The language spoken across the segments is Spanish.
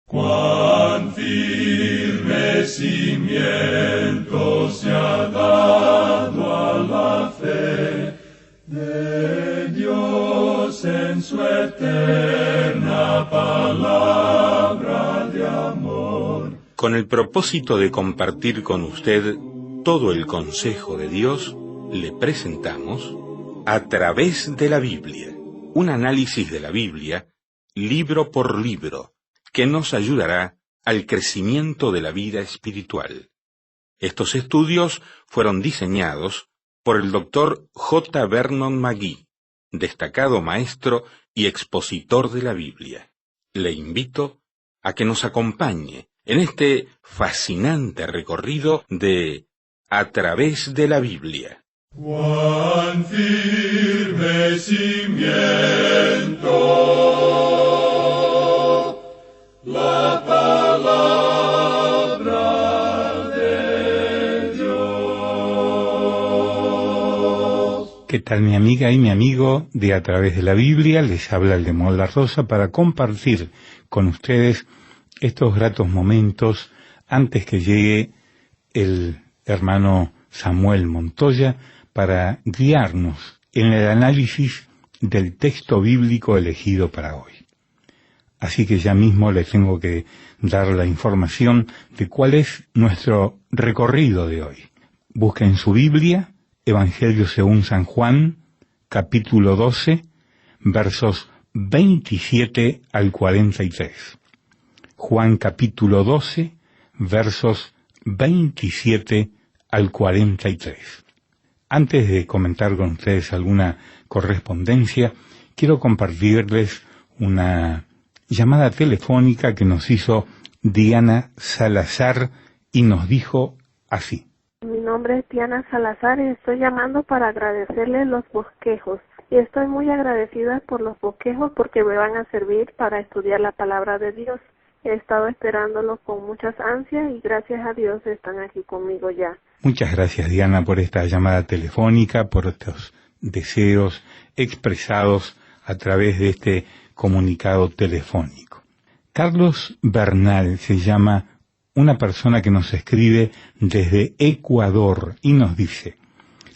Cuán firme cimiento se ha dado a la fe de Dios en su eterna palabra de amor. Con el propósito de compartir con usted todo el consejo de Dios, le presentamos A través de la Biblia, un análisis de la Biblia, libro por libro, que nos ayudará al crecimiento de la vida espiritual. Estos estudios fueron diseñados por el Dr. J. Vernon McGee, destacado maestro y expositor de la Biblia. Le invito a que nos acompañe en este fascinante recorrido de A través de la Biblia. Cuán firme cimiento la palabra de Dios. ¿Qué tal, mi amiga y mi amigo de A través de la Biblia? Les habla el de La Rosa para compartir con ustedes estos gratos momentos antes que llegue el hermano Samuel Montoya para guiarnos en el análisis del texto bíblico elegido para hoy. Así que ya mismo les tengo que dar la información de cuál es nuestro recorrido de hoy. Busquen su Biblia, Evangelio según San Juan, capítulo 12, versos 27 al 43. Juan capítulo 12, versos 27 al 43. Antes de comentar con ustedes alguna correspondencia, quiero compartirles una llamada telefónica que nos hizo Diana Salazar y nos dijo así. Mi nombre es Diana Salazar y estoy llamando para agradecerles los bosquejos. Y estoy muy agradecida por los bosquejos porque me van a servir para estudiar la palabra de Dios. He estado esperándolo con muchas ansias y gracias a Dios están aquí conmigo ya. Muchas gracias, Diana, por esta llamada telefónica, por estos deseos expresados a través de este comunicado telefónico. Carlos Bernal se llama una persona que nos escribe desde Ecuador y nos dice: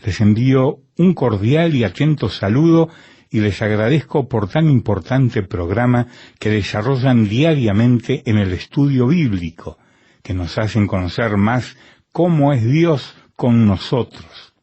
les envío un cordial y atento saludo y les agradezco por tan importante programa que desarrollan diariamente en el estudio bíblico, que nos hacen conocer más cómo es Dios con nosotros.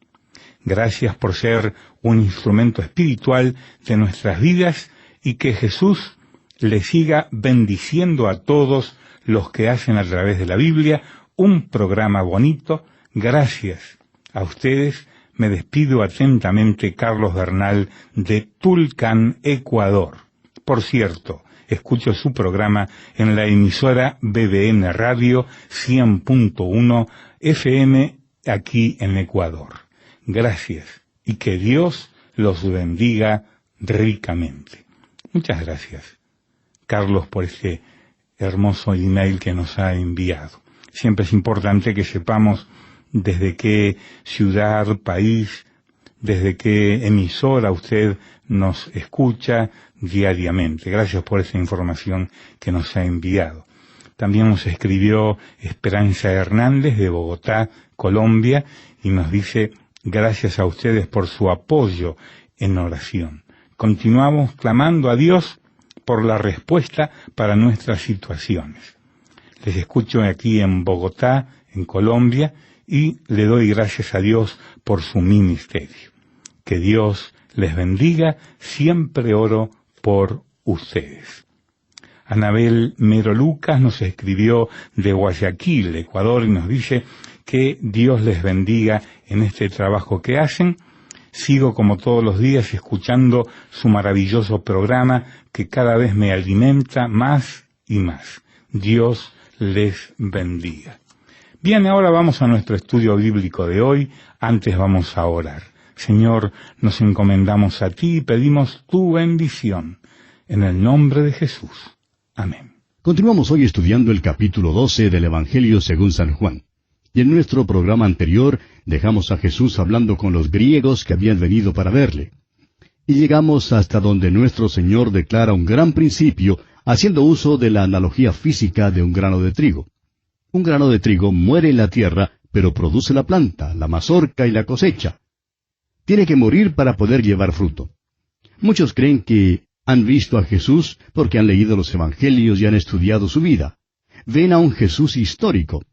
Gracias por ser un instrumento espiritual de nuestras vidas y que Jesús le siga bendiciendo a todos los que hacen a través de la Biblia un programa bonito. Gracias a ustedes. Me despido atentamente, Carlos Bernal, de Tulcán, Ecuador. Por cierto, escucho su programa en la emisora BBN Radio 100.1 FM aquí en Ecuador. Gracias y que Dios los bendiga ricamente. Muchas gracias, Carlos, por este hermoso email que nos ha enviado. Siempre es importante que sepamos desde qué ciudad, país, desde qué emisora usted nos escucha diariamente. Gracias por esa información que nos ha enviado. También nos escribió Esperanza Hernández de Bogotá, Colombia, y nos dice: gracias a ustedes por su apoyo en oración. Continuamos clamando a Dios por la respuesta para nuestras situaciones. Les escucho aquí en Bogotá, en Colombia, y le doy gracias a Dios por su ministerio. Que Dios les bendiga, siempre oro por ustedes. Anabel Mero Lucas nos escribió de Guayaquil, Ecuador, y nos dice que Dios les bendiga en este trabajo que hacen. Sigo como todos los días escuchando su maravilloso programa que cada vez me alimenta más y más. Dios les bendiga. Bien, ahora vamos a nuestro estudio bíblico de hoy. Antes vamos a orar. Señor, nos encomendamos a ti y pedimos tu bendición. En el nombre de Jesús. Amén. Continuamos hoy estudiando el capítulo 12 del Evangelio según San Juan. Y en nuestro programa anterior dejamos a Jesús hablando con los griegos que habían venido para verle. Y llegamos hasta donde nuestro Señor declara un gran principio haciendo uso de la analogía física de un grano de trigo. Un grano de trigo muere en la tierra, pero produce la planta, la mazorca y la cosecha. Tiene que morir para poder llevar fruto. Muchos creen que han visto a Jesús porque han leído los Evangelios y han estudiado su vida. Ven a un Jesús histórico.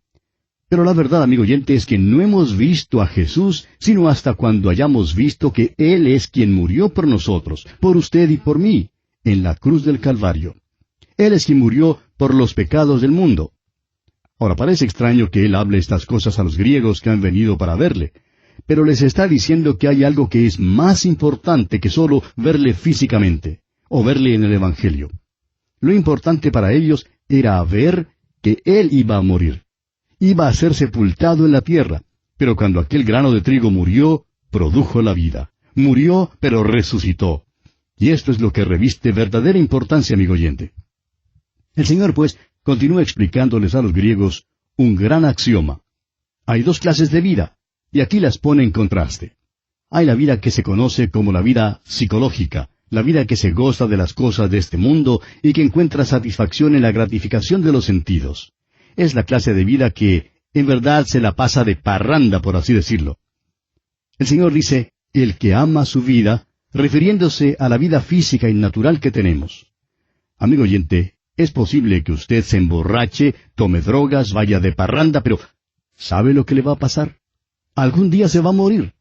Pero la verdad, amigo oyente, es que no hemos visto a Jesús sino hasta cuando hayamos visto que Él es quien murió por nosotros, por usted y por mí, en la cruz del Calvario. Él es quien murió por los pecados del mundo. Ahora, parece extraño que Él hable estas cosas a los griegos que han venido para verle, pero les está diciendo que hay algo que es más importante que solo verle físicamente, o verle en el Evangelio. Lo importante para ellos era ver que Él iba a morir. Iba a ser sepultado en la tierra, pero cuando aquel grano de trigo murió, produjo la vida. Murió, pero resucitó. Y esto es lo que reviste verdadera importancia, amigo oyente. El Señor, pues, continúa explicándoles a los griegos un gran axioma. Hay dos clases de vida, y aquí las pone en contraste. Hay la vida que se conoce como la vida psicológica, la vida que se goza de las cosas de este mundo y que encuentra satisfacción en la gratificación de los sentidos. Es la clase de vida que, en verdad, se la pasa de parranda, por así decirlo. El Señor dice, el que ama su vida, refiriéndose a la vida física y natural que tenemos. Amigo oyente, es posible que usted se emborrache, tome drogas, vaya de parranda, pero ¿sabe lo que le va a pasar? Algún día se va a morir.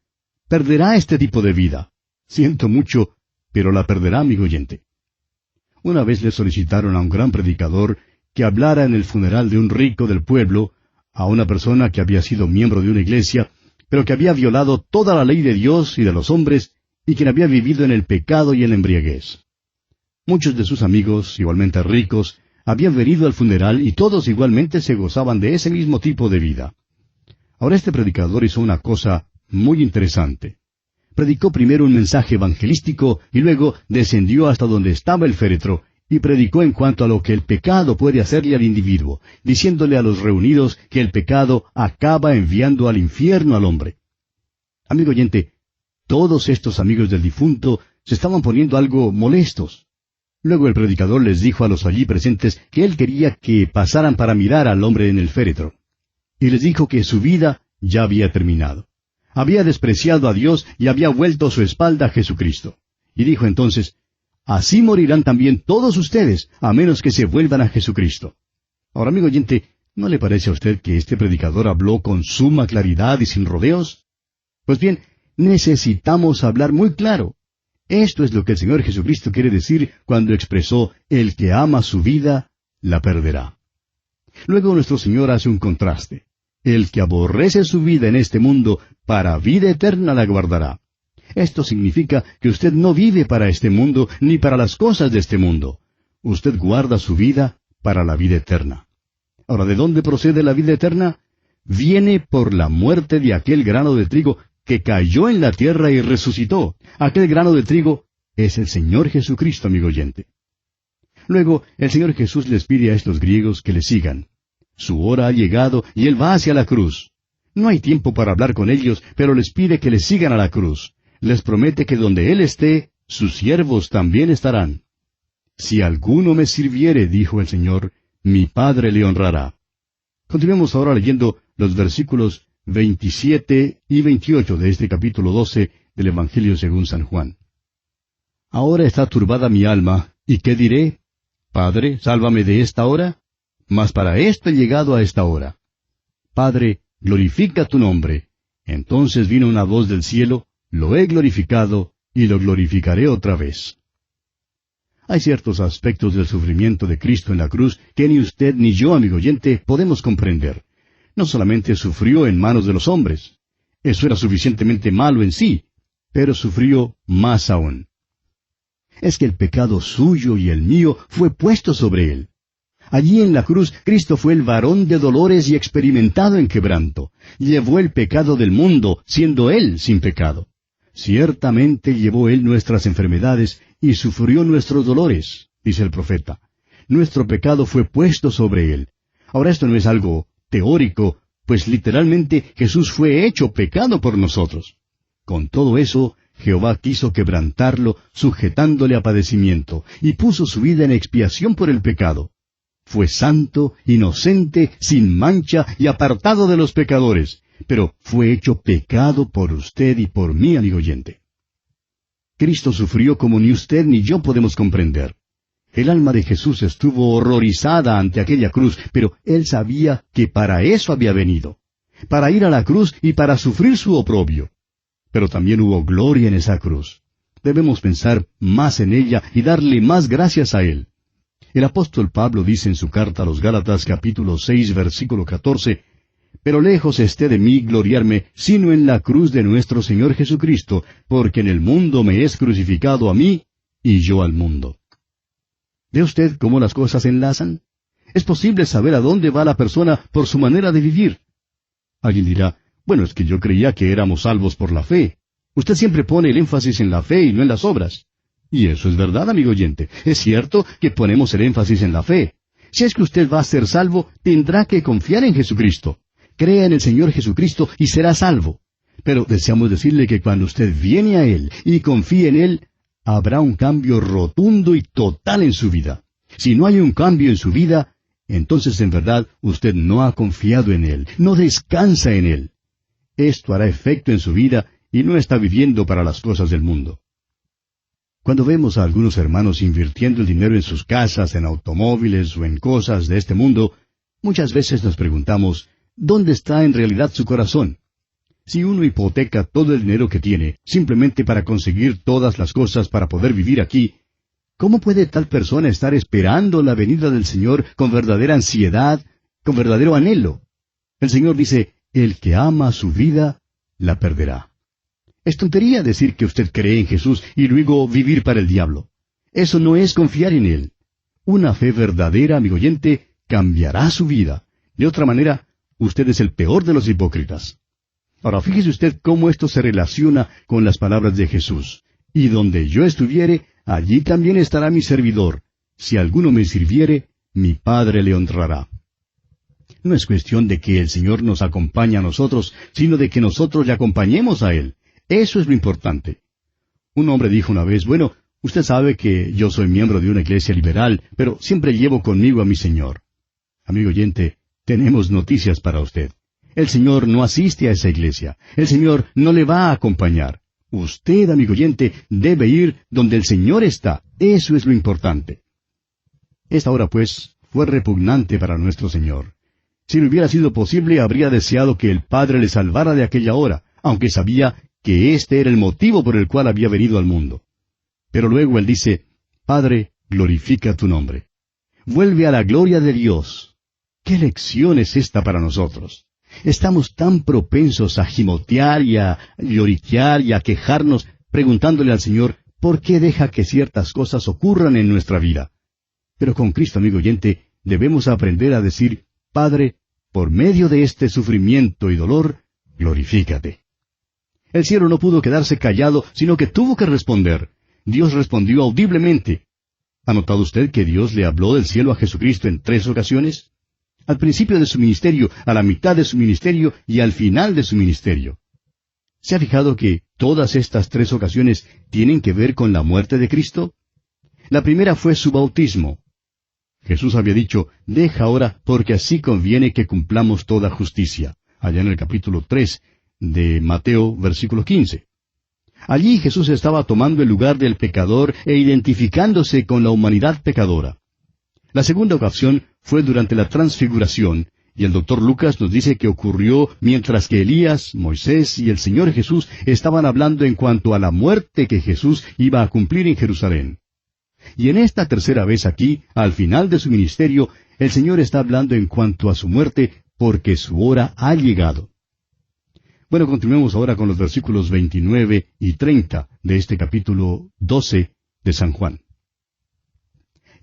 Perderá este tipo de vida. Siento mucho, pero la perderá, amigo oyente. Una vez le solicitaron a un gran predicador que hablara en el funeral de un rico del pueblo, a una persona que había sido miembro de una iglesia, pero que había violado toda la ley de Dios y de los hombres, y quien había vivido en el pecado y en la embriaguez. Muchos de sus amigos, igualmente ricos, habían venido al funeral y todos igualmente se gozaban de ese mismo tipo de vida. Ahora este predicador hizo una cosa muy interesante. Predicó primero un mensaje evangelístico y luego descendió hasta donde estaba el féretro y predicó en cuanto a lo que el pecado puede hacerle al individuo, diciéndole a los reunidos que el pecado acaba enviando al infierno al hombre. Amigo oyente, todos estos amigos del difunto se estaban poniendo algo molestos. Luego el predicador les dijo a los allí presentes que él quería que pasaran para mirar al hombre en el féretro. Y les dijo que su vida ya había terminado. Había despreciado a Dios y había vuelto su espalda a Jesucristo. Y dijo entonces, así morirán también todos ustedes, a menos que se vuelvan a Jesucristo. Ahora, amigo oyente, ¿no le parece a usted que este predicador habló con suma claridad y sin rodeos? Pues bien, necesitamos hablar muy claro. Esto es lo que el Señor Jesucristo quiere decir cuando expresó, el que ama su vida, la perderá. Luego nuestro Señor hace un contraste. El que aborrece su vida en este mundo, para vida eterna la guardará. Esto significa que usted no vive para este mundo, ni para las cosas de este mundo. Usted guarda su vida para la vida eterna. Ahora, ¿de dónde procede la vida eterna? Viene por la muerte de aquel grano de trigo que cayó en la tierra y resucitó. Aquel grano de trigo es el Señor Jesucristo, amigo oyente. Luego, el Señor Jesús les pide a estos griegos que le sigan. Su hora ha llegado y Él va hacia la cruz. No hay tiempo para hablar con ellos, pero les pide que le sigan a la cruz. Les promete que donde Él esté, sus siervos también estarán. Si alguno me sirviere, dijo el Señor, mi Padre le honrará. Continuemos ahora leyendo los versículos 27 y 28 de este capítulo 12 del Evangelio según San Juan. Ahora está turbada mi alma, ¿y qué diré? Padre, sálvame de esta hora. Mas para esto he llegado a esta hora. Padre, glorifica tu nombre. Entonces vino una voz del cielo, lo he glorificado, y lo glorificaré otra vez. Hay ciertos aspectos del sufrimiento de Cristo en la cruz que ni usted ni yo, amigo oyente, podemos comprender. No solamente sufrió en manos de los hombres. Eso era suficientemente malo en sí, pero sufrió más aún. Es que el pecado suyo y el mío fue puesto sobre Él. Allí en la cruz, Cristo fue el varón de dolores y experimentado en quebranto. Llevó el pecado del mundo, siendo Él sin pecado. Ciertamente llevó Él nuestras enfermedades y sufrió nuestros dolores, dice el profeta. Nuestro pecado fue puesto sobre Él. Ahora esto no es algo teórico, pues literalmente Jesús fue hecho pecado por nosotros. Con todo eso, Jehová quiso quebrantarlo, sujetándole a padecimiento, y puso su vida en expiación por el pecado. Fue santo, inocente, sin mancha y apartado de los pecadores, pero fue hecho pecado por usted y por mí, amigo oyente. Cristo sufrió como ni usted ni yo podemos comprender. El alma de Jesús estuvo horrorizada ante aquella cruz, pero Él sabía que para eso había venido, para ir a la cruz y para sufrir su oprobio. Pero también hubo gloria en esa cruz. Debemos pensar más en ella y darle más gracias a Él. El apóstol Pablo dice en su carta a los Gálatas capítulo 6 versículo 14, «Pero lejos esté de mí gloriarme, sino en la cruz de nuestro Señor Jesucristo, porque en el mundo me es crucificado a mí, y yo al mundo». ¿Ve usted cómo las cosas se enlazan? Es posible saber a dónde va la persona por su manera de vivir. Alguien dirá, bueno, es que yo creía que éramos salvos por la fe. Usted siempre pone el énfasis en la fe y no en las obras. Y eso es verdad, amigo oyente. Es cierto que ponemos el énfasis en la fe. Si es que usted va a ser salvo, tendrá que confiar en Jesucristo. Crea en el Señor Jesucristo y será salvo. Pero deseamos decirle que cuando usted viene a Él y confíe en Él, habrá un cambio rotundo y total en su vida. Si no hay un cambio en su vida, entonces en verdad usted no ha confiado en Él, no descansa en Él. Esto hará efecto en su vida y no está viviendo para las cosas del mundo. Cuando vemos a algunos hermanos invirtiendo el dinero en sus casas, en automóviles o en cosas de este mundo, muchas veces nos preguntamos, ¿dónde está en realidad su corazón? Si uno hipoteca todo el dinero que tiene, simplemente para conseguir todas las cosas para poder vivir aquí, ¿cómo puede tal persona estar esperando la venida del Señor con verdadera ansiedad, con verdadero anhelo? El Señor dice, el que ama su vida, la perderá. Es tontería decir que usted cree en Jesús y luego vivir para el diablo. Eso no es confiar en Él. Una fe verdadera, amigo oyente, cambiará su vida. De otra manera, usted es el peor de los hipócritas. Ahora, fíjese usted cómo esto se relaciona con las palabras de Jesús. Y donde yo estuviere, allí también estará mi servidor. Si alguno me sirviere, mi Padre le honrará. No es cuestión de que el Señor nos acompañe a nosotros, sino de que nosotros le acompañemos a Él. Eso es lo importante. Un hombre dijo una vez, bueno, usted sabe que yo soy miembro de una iglesia liberal, pero siempre llevo conmigo a mi Señor. Amigo oyente, tenemos noticias para usted. El Señor no asiste a esa iglesia. El Señor no le va a acompañar. Usted, amigo oyente, debe ir donde el Señor está. Eso es lo importante. Esta hora, pues, fue repugnante para nuestro Señor. Si le hubiera sido posible, habría deseado que el Padre le salvara de aquella hora, aunque sabía que este era el motivo por el cual había venido al mundo. Pero luego Él dice, Padre, glorifica tu nombre. Vuelve a la gloria de Dios. ¿Qué lección es esta para nosotros? Estamos tan propensos a gimotear y a lloriquear y a quejarnos, preguntándole al Señor, ¿por qué deja que ciertas cosas ocurran en nuestra vida? Pero con Cristo, amigo oyente, debemos aprender a decir, Padre, por medio de este sufrimiento y dolor, glorifícate. El cielo no pudo quedarse callado, sino que tuvo que responder. Dios respondió audiblemente. ¿Ha notado usted que Dios le habló del cielo a Jesucristo en 3 ocasiones? Al principio de su ministerio, a la mitad de su ministerio y al final de su ministerio. ¿Se ha fijado que todas estas 3 ocasiones tienen que ver con la muerte de Cristo? La primera fue su bautismo. Jesús había dicho, deja ahora, porque así conviene que cumplamos toda justicia. Allá en el capítulo 3 de Mateo, versículo 15. Allí Jesús estaba tomando el lugar del pecador e identificándose con la humanidad pecadora. La segunda ocasión fue durante la transfiguración, y el doctor Lucas nos dice que ocurrió mientras que Elías, Moisés y el Señor Jesús estaban hablando en cuanto a la muerte que Jesús iba a cumplir en Jerusalén. Y en esta tercera vez aquí, al final de su ministerio, el Señor está hablando en cuanto a su muerte, porque su hora ha llegado. Bueno, continuemos ahora con los versículos 29 y 30 de este capítulo 12 de San Juan.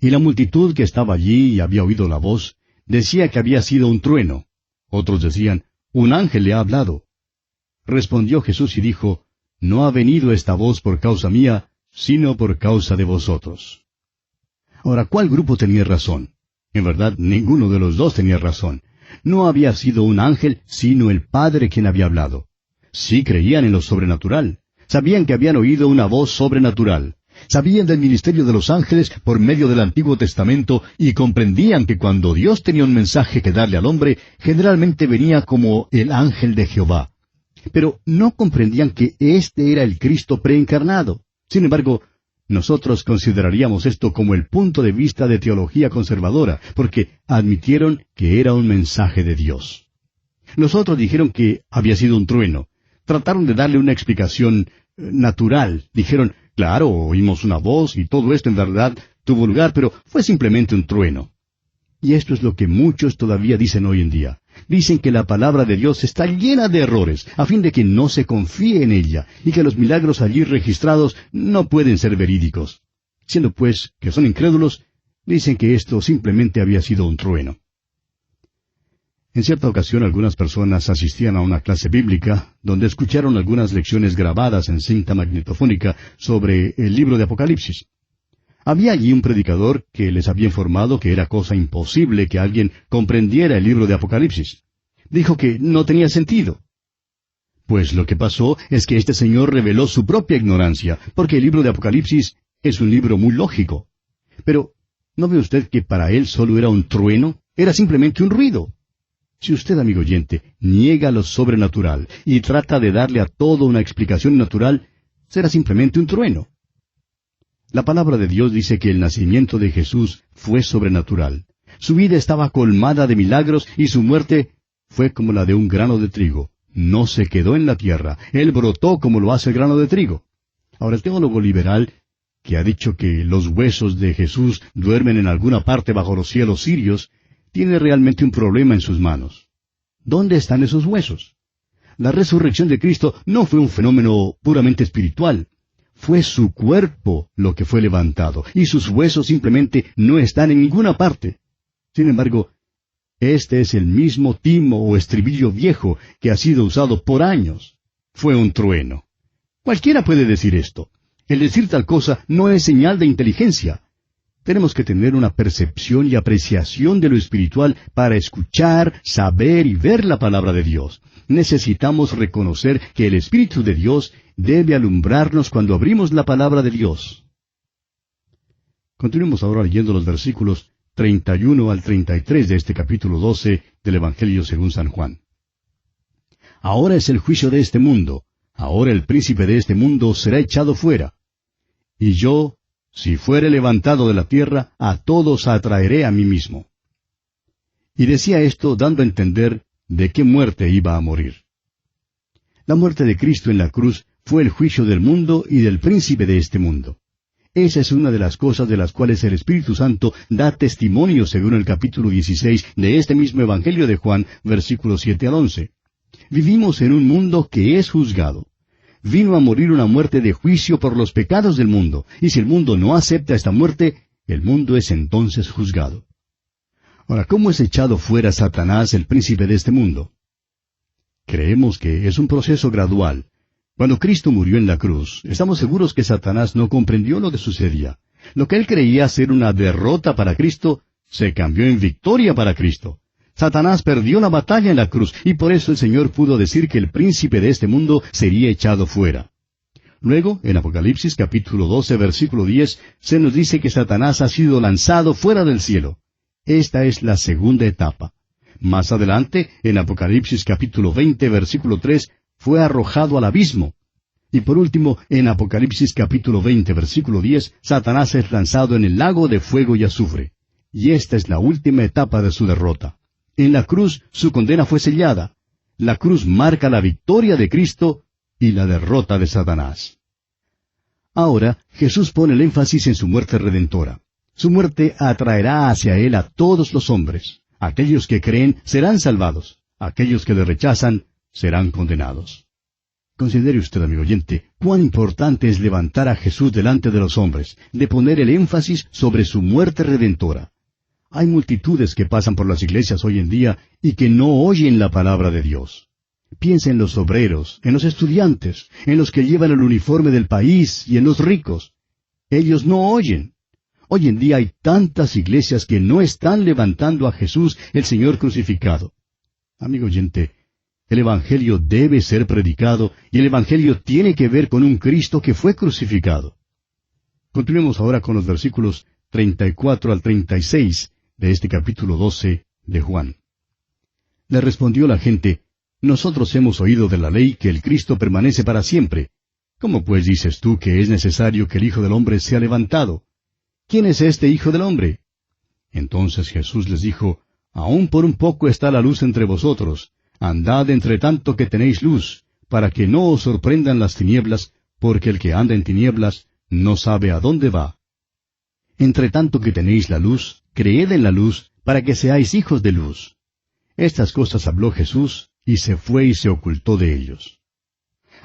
Y la multitud que estaba allí y había oído la voz, decía que había sido un trueno. Otros decían, un ángel le ha hablado. Respondió Jesús y dijo, no ha venido esta voz por causa mía, sino por causa de vosotros. Ahora, ¿cuál grupo tenía razón? En verdad, ninguno de los dos tenía razón. No había sido un ángel, sino el Padre quien había hablado. Sí creían en lo sobrenatural. Sabían que habían oído una voz sobrenatural. Sabían del ministerio de los ángeles por medio del Antiguo Testamento y comprendían que cuando Dios tenía un mensaje que darle al hombre, generalmente venía como el ángel de Jehová. Pero no comprendían que este era el Cristo preencarnado. Sin embargo, nosotros consideraríamos esto como el punto de vista de teología conservadora, porque admitieron que era un mensaje de Dios. Los otros dijeron que había sido un trueno. Trataron de darle una explicación natural. Dijeron, claro, oímos una voz y todo esto en verdad tuvo lugar, pero fue simplemente un trueno. Y esto es lo que muchos todavía dicen hoy en día. Dicen que la palabra de Dios está llena de errores, a fin de que no se confíe en ella, y que los milagros allí registrados no pueden ser verídicos. Siendo pues que son incrédulos, dicen que esto simplemente había sido un trueno. En cierta ocasión algunas personas asistían a una clase bíblica, donde escucharon algunas lecciones grabadas en cinta magnetofónica sobre el libro de Apocalipsis. Había allí un predicador que les había informado que era cosa imposible que alguien comprendiera el libro de Apocalipsis. Dijo que no tenía sentido. Pues lo que pasó es que este señor reveló su propia ignorancia, porque el libro de Apocalipsis es un libro muy lógico. Pero, ¿no ve usted que para él solo era un trueno? Era simplemente un ruido. Si usted, amigo oyente, niega lo sobrenatural y trata de darle a todo una explicación natural, será simplemente un trueno. La palabra de Dios dice que el nacimiento de Jesús fue sobrenatural. Su vida estaba colmada de milagros y su muerte fue como la de un grano de trigo. No se quedó en la tierra, él brotó como lo hace el grano de trigo. Ahora, el teólogo liberal, que ha dicho que los huesos de Jesús duermen en alguna parte bajo los cielos sirios, tiene realmente un problema en sus manos. ¿Dónde están esos huesos? La resurrección de Cristo no fue un fenómeno puramente espiritual. Fue su cuerpo lo que fue levantado, y sus huesos simplemente no están en ninguna parte. Sin embargo, este es el mismo timo o estribillo viejo que ha sido usado por años. Fue un trueno. Cualquiera puede decir esto. El decir tal cosa no es señal de inteligencia. Tenemos que tener una percepción y apreciación de lo espiritual para escuchar, saber y ver la palabra de Dios. Necesitamos reconocer que el Espíritu de Dios debe alumbrarnos cuando abrimos la palabra de Dios. Continuemos ahora leyendo los versículos 31 al 33 de este capítulo 12 del Evangelio según San Juan. Ahora es el juicio de este mundo. Ahora el príncipe de este mundo será echado fuera. Y yo, si fuere levantado de la tierra, a todos atraeré a mí mismo. Y decía esto dando a entender de qué muerte iba a morir. La muerte de Cristo en la cruz fue el juicio del mundo y del príncipe de este mundo. Esa es una de las cosas de las cuales el Espíritu Santo da testimonio según el capítulo 16 de este mismo Evangelio de Juan, versículos 7 al 11. Vivimos en un mundo que es juzgado. Vino a morir una muerte de juicio por los pecados del mundo, y si el mundo no acepta esta muerte, el mundo es entonces juzgado. Ahora, ¿cómo es echado fuera Satanás, el príncipe de este mundo? Creemos que es un proceso gradual. Cuando Cristo murió en la cruz, estamos seguros que Satanás no comprendió lo que sucedía. Lo que él creía ser una derrota para Cristo, se cambió en victoria para Cristo. Satanás perdió la batalla en la cruz, y por eso el Señor pudo decir que el príncipe de este mundo sería echado fuera. Luego, en Apocalipsis capítulo 12, versículo 10, se nos dice que Satanás ha sido lanzado fuera del cielo. Esta es la segunda etapa. Más adelante, en Apocalipsis capítulo 20, versículo 3, fue arrojado al abismo. Y por último, en Apocalipsis capítulo 20, versículo 10, Satanás es lanzado en el lago de fuego y azufre. Y esta es la última etapa de su derrota. En la cruz su condena fue sellada. La cruz marca la victoria de Cristo y la derrota de Satanás. Ahora, Jesús pone el énfasis en su muerte redentora. Su muerte atraerá hacia Él a todos los hombres. Aquellos que creen serán salvados. Aquellos que le rechazan serán condenados. Considere usted, amigo oyente, cuán importante es levantar a Jesús delante de los hombres, de poner el énfasis sobre su muerte redentora. Hay multitudes que pasan por las iglesias hoy en día y que no oyen la palabra de Dios. Piensa en los obreros, en los estudiantes, en los que llevan el uniforme del país y en los ricos. Ellos no oyen. Hoy en día hay tantas iglesias que no están levantando a Jesús, el Señor crucificado. Amigo oyente, El Evangelio debe ser predicado y el Evangelio tiene que ver con un Cristo que fue crucificado. Continuemos ahora con los versículos 34 al 36 de este capítulo 12 de Juan. Le respondió la gente: Nosotros hemos oído de la ley que el Cristo permanece para siempre. ¿Cómo pues dices tú que es necesario que el Hijo del Hombre sea levantado? ¿Quién es este Hijo del Hombre? Entonces Jesús les dijo: Aún por un poco está la luz entre vosotros. Andad entre tanto que tenéis luz, para que no os sorprendan las tinieblas, porque el que anda en tinieblas no sabe a dónde va. Entre tanto que tenéis la luz, creed en la luz, para que seáis hijos de luz. Estas cosas habló Jesús, y se fue y se ocultó de ellos.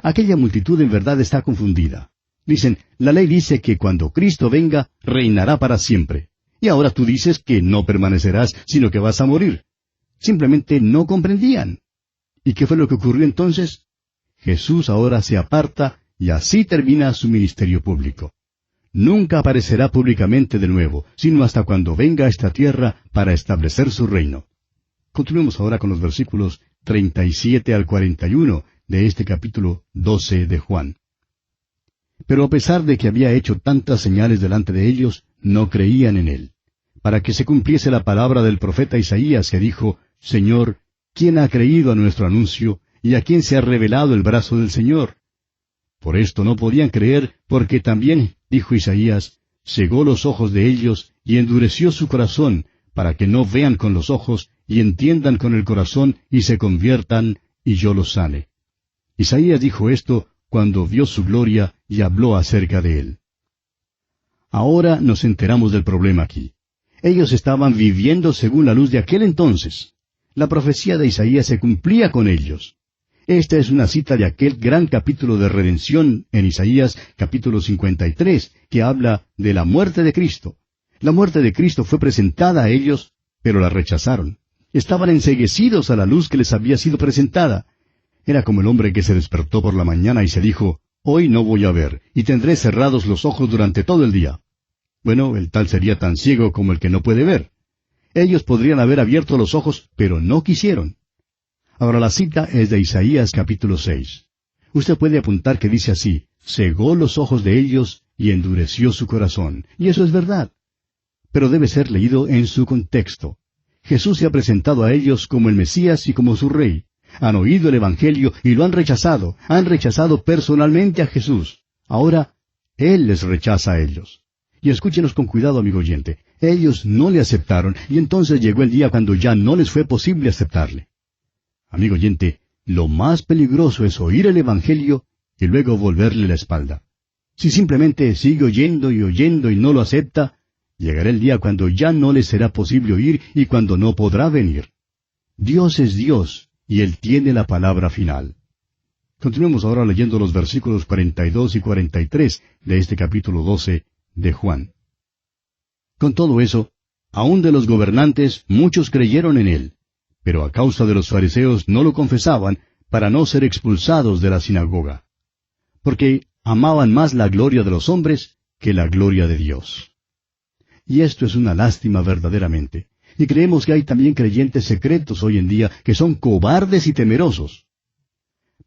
Aquella multitud en verdad está confundida. Dicen, la ley dice que cuando Cristo venga, reinará para siempre. Y ahora tú dices que no permanecerás, sino que vas a morir. Simplemente no comprendían. ¿Y qué fue lo que ocurrió entonces? Jesús ahora se aparta y así termina su ministerio público. Nunca aparecerá públicamente de nuevo, sino hasta cuando venga a esta tierra para establecer su reino. Continuemos ahora con los versículos 37 al 41 de este capítulo 12 de Juan. Pero a pesar de que había hecho tantas señales delante de ellos, no creían en él, para que se cumpliese la palabra del profeta Isaías que dijo: Señor, ¿quién ha creído a nuestro anuncio, y a quién se ha revelado el brazo del Señor? Por esto no podían creer, porque también, dijo Isaías, cegó los ojos de ellos y endureció su corazón, para que no vean con los ojos y entiendan con el corazón y se conviertan, y yo los sane. Isaías dijo esto cuando vio su gloria y habló acerca de él. Ahora nos enteramos del problema aquí. Ellos estaban viviendo según la luz de aquel entonces. La profecía de Isaías se cumplía con ellos. Esta es una cita de aquel gran capítulo de redención en Isaías capítulo 53, que habla de la muerte de Cristo. La muerte de Cristo fue presentada a ellos, pero la rechazaron. Estaban enceguecidos a la luz que les había sido presentada. Era como el hombre que se despertó por la mañana y se dijo: Hoy no voy a ver, y tendré cerrados los ojos durante todo el día. Bueno, el tal sería tan ciego como el que no puede ver. Ellos podrían haber abierto los ojos, pero no quisieron. Ahora la cita es de Isaías capítulo 6. Usted puede apuntar que dice así: cegó los ojos de ellos y endureció su corazón. Y eso es verdad. Pero debe ser leído en su contexto. Jesús se ha presentado a ellos como el Mesías y como su Rey. Han oído el Evangelio y lo han rechazado. Han rechazado personalmente a Jesús. Ahora, Él les rechaza a ellos. Y escúchenos con cuidado, amigo oyente. Ellos no le aceptaron, y entonces llegó el día cuando ya no les fue posible aceptarle. Amigo oyente, lo más peligroso es oír el Evangelio y luego volverle la espalda. Si simplemente sigue oyendo y no lo acepta, llegará el día cuando ya no le será posible oír y cuando no podrá venir. Dios es Dios, y Él tiene la palabra final. Continuemos ahora leyendo los versículos 42 y 43 de este capítulo 12 de Juan. Con todo eso, aun de los gobernantes muchos creyeron en él, pero a causa de los fariseos no lo confesaban para no ser expulsados de la sinagoga, porque amaban más la gloria de los hombres que la gloria de Dios. Y esto es una lástima verdaderamente, y creemos que hay también creyentes secretos hoy en día que son cobardes y temerosos.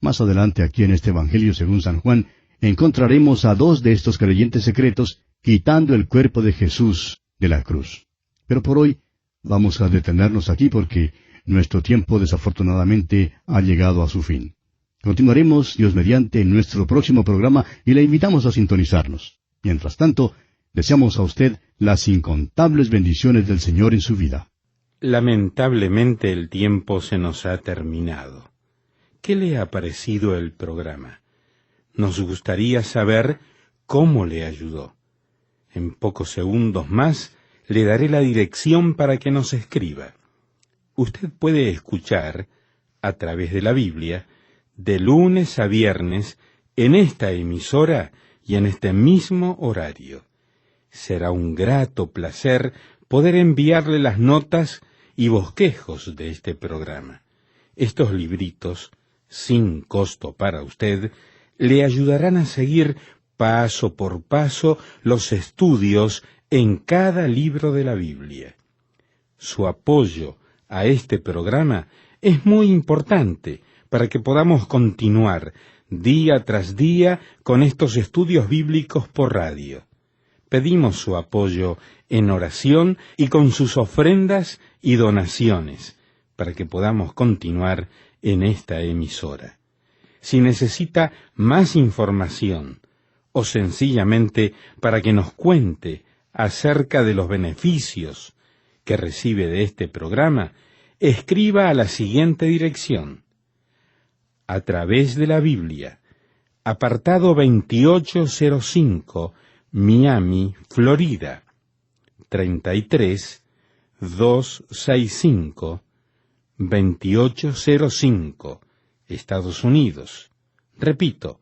Más adelante aquí en este Evangelio según San Juan, encontraremos a dos de estos creyentes secretos quitando el cuerpo de Jesús de la cruz. Pero por hoy vamos a detenernos aquí porque nuestro tiempo desafortunadamente ha llegado a su fin. Continuaremos, Dios mediante, en nuestro próximo programa y le invitamos a sintonizarnos. Mientras tanto, deseamos a usted las incontables bendiciones del Señor en su vida. Lamentablemente el tiempo se nos ha terminado. ¿Qué le ha parecido el programa? Nos gustaría saber cómo le ayudó. En pocos segundos más le daré la dirección para que nos escriba. Usted puede escuchar, a través de la Biblia, de lunes a viernes, en esta emisora y en este mismo horario. Será un grato placer poder enviarle las notas y bosquejos de este programa. Estos libritos, sin costo para usted, le ayudarán a seguir paso por paso los estudios en cada libro de la Biblia. Su apoyo a este programa es muy importante para que podamos continuar día tras día con estos estudios bíblicos por radio. Pedimos su apoyo en oración y con sus ofrendas y donaciones, para que podamos continuar en esta emisora. Si necesita más información o sencillamente para que nos cuente acerca de los beneficios que recibe de este programa, escriba a la siguiente dirección: A través de la Biblia, apartado 2805, Miami, Florida, 33265, 2805, Estados Unidos. Repito,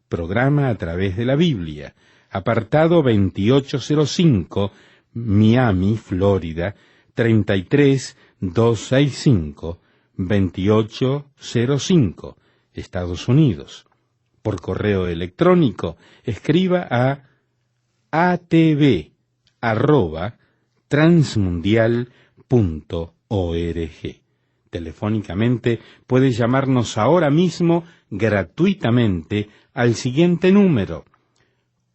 programa A través de la Biblia, apartado 2805, Miami, Florida, 33265, 2805, Estados Unidos. Por correo electrónico, escriba a atv@transmundial.org. Telefónicamente puede llamarnos ahora mismo gratuitamente al siguiente número: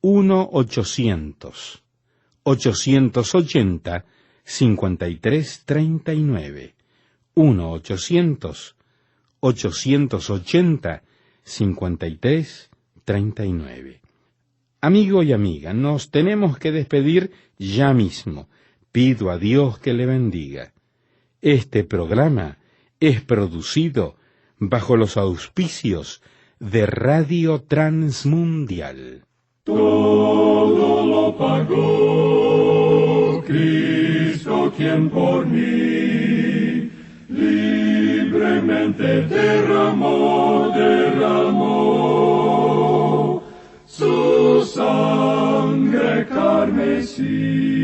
1-800-880-5339. 1-800-880-5339. Amigo y amiga, nos tenemos que despedir ya mismo. Pido a Dios que le bendiga. Este programa es producido bajo los auspicios de Radio Transmundial. Todo lo pagó Cristo, quien por mí libremente derramó su sangre carmesí.